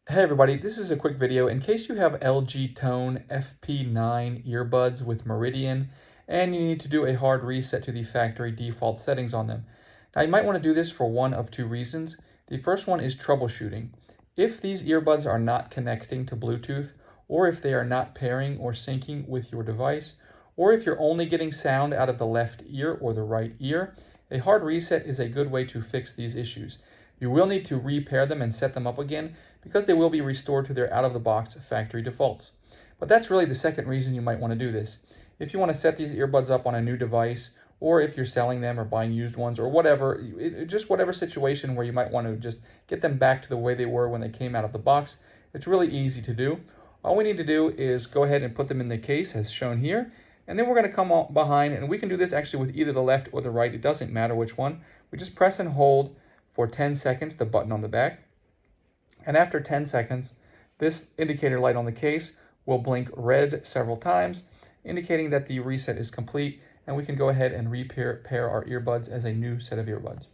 Hey everybody, this is a quick video in case you have LG Tone FP9 earbuds with Meridian and you need to do a hard reset to the factory default settings on them. Now you might want to do this for one of two reasons. The first one is troubleshooting. If these earbuds are not connecting to Bluetooth, or if they are not pairing or syncing with your device, or if you're only getting sound out of the left ear or the right ear, a hard reset is a good way to fix these issues. You will need to repair them and set them up again because they will be restored to their out-of-the-box factory defaults. But that's really the second reason you might want to do this. If you want to set these earbuds up on a new device, or if you're selling them or buying used ones or whatever, just whatever situation where you might want to just get them back to the way they were when they came out of the box, it's really easy to do. All we need to do is go ahead and put them in the case as shown here, and then we're going to come behind, and we can do this actually with either the left or the right. It doesn't matter which one. We just press and hold for 10 seconds, the button on the back. And after 10 seconds, this indicator light on the case will blink red several times, indicating that the reset is complete, and we can go ahead and repair our earbuds as a new set of earbuds.